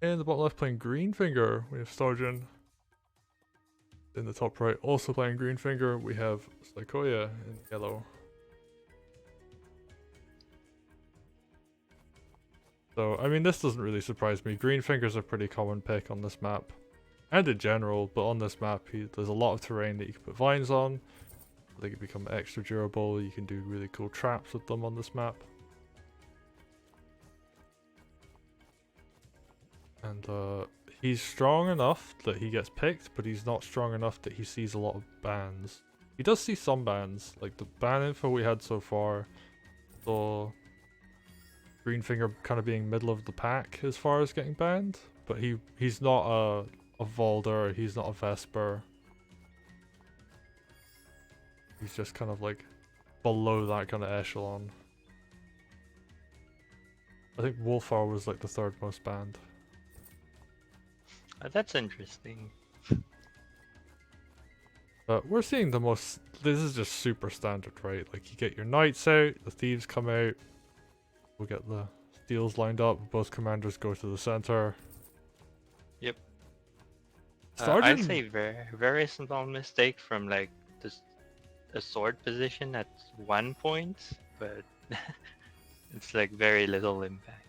In the bottom left playing Greenfinger, we have Stargen. In the top right, also playing Greenfinger, we have Saikoya in yellow. So, I mean, this doesn't really surprise me. Greenfinger's a pretty common pick on this map. And in general, but on this map, there's a lot of terrain that you can put vines on. They can become extra durable. You can do really cool traps with them on this map. And he's strong enough that he gets picked, but he's not strong enough that he sees a lot of bans. He does see some bans. Like the ban info we had so far saw Greenfinger kind of being middle of the pack as far as getting banned. But he's not a Volder, he's not a Vesper. He's just kind of like below that kind of echelon. I think Wolfar was like the third most banned. That's interesting. But we're seeing the most, this is just super standard, right? Like you get your knights out, the thieves come out, we'll get the steals lined up, both commanders go to the center. Yep. Stargen, I'd say very small mistake from like a sword position at 1 point, but it's like very little impact.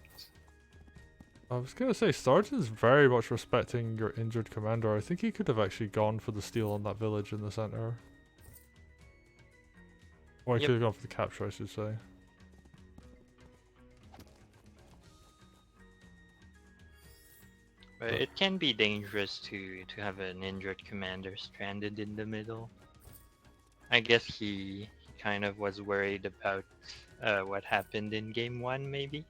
I was gonna say, Stargen's very much respecting your injured commander. I think he could have actually gone for the steal on that village in the center. Or he Yep. could have gone for the capture, I should say. But it can be dangerous to have an injured commander stranded in the middle. I guess he kind of was worried about what happened in game 1, maybe.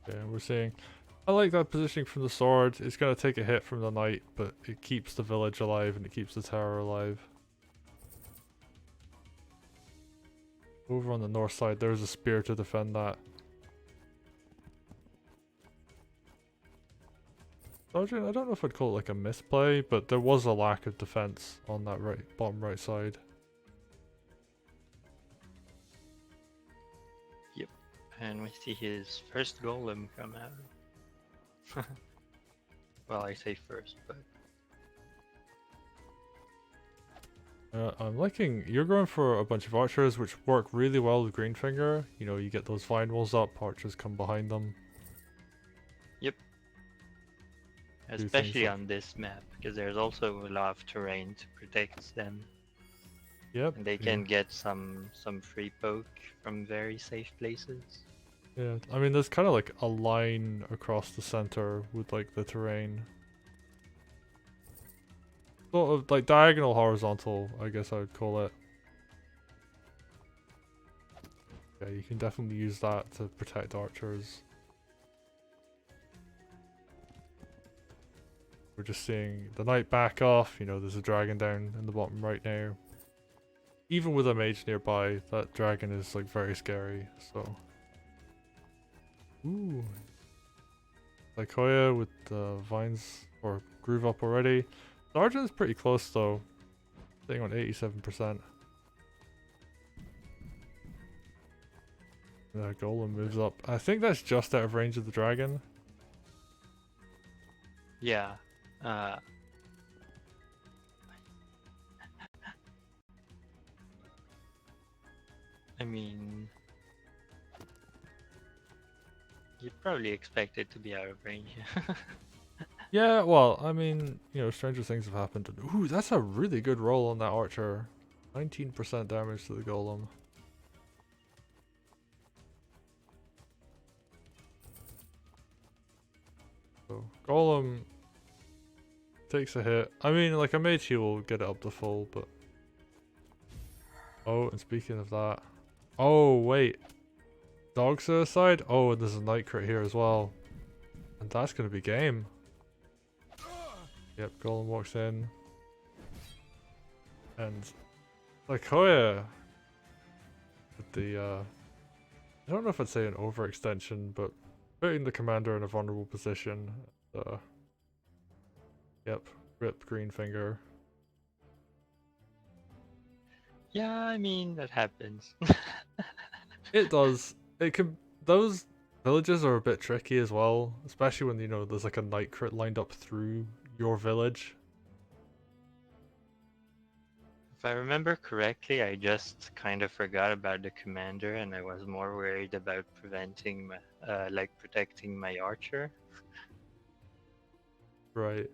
Yeah, we're seeing, I like that positioning from the sword. It's gonna take a hit from the knight, but it keeps the village alive and it keeps the tower alive. Over on the north side, there's a spear to defend that. Sergeant, I don't know if I'd call it like a misplay, but there was a lack of defense on that bottom right side. Yep. And we see his first golem come out. Well, I say first, but I'm liking, you're going for a bunch of archers which work really well with Greenfinger. You know, you get those vine walls up, archers come behind them. especially on this map, because there's also a lot of terrain to protect them. Yep. And they can get some free poke from very safe places. Yeah, I mean there's kind of like a line across the center with like the terrain. Sort of like diagonal horizontal, I guess I would call it. Yeah, you can definitely use that to protect archers. We're just seeing the knight back off, you know, there's a dragon down in the bottom right now. Even with a mage nearby, that dragon is like very scary, so. Ooh. Saikoya with the vines or groove up already. Stargen's pretty close though. Sitting on 87%. The golem moves up. I think that's just out of range of the dragon. Yeah. I mean, you'd probably expect it to be out of range. Yeah, well, I mean, you know, stranger things have happened. Ooh, that's a really good roll on that archer. 19% damage to the golem. So, golem takes a hit. I mean, like a mage heal will get it up to full, but... Oh, and speaking of that... Oh, wait. Dog suicide? Oh, and there's a night crit here as well. And that's gonna be game. Yep, golem walks in. And... Saikoya! With the, I don't know if I'd say an overextension, but putting the commander in a vulnerable position. Yep, rip Greenfinger. Yeah, I mean that happens. It does. It can. Those villages are a bit tricky as well, especially when you know there's like a night crit lined up through your village. If I remember correctly, I just kind of forgot about the commander, and I was more worried about preventing my, like protecting my archer. Right.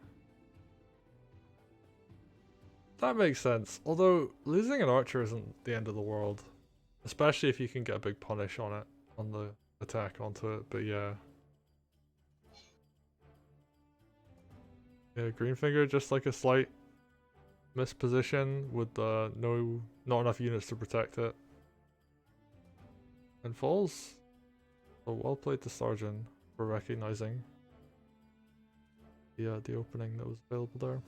That makes sense. Although losing an archer isn't the end of the world, especially if you can get a big punish on it, on the attack onto it. But yeah, yeah, Greenfinger just like a slight misposition with not enough units to protect it, and falls. So well played to Stargen for recognizing the opening that was available there.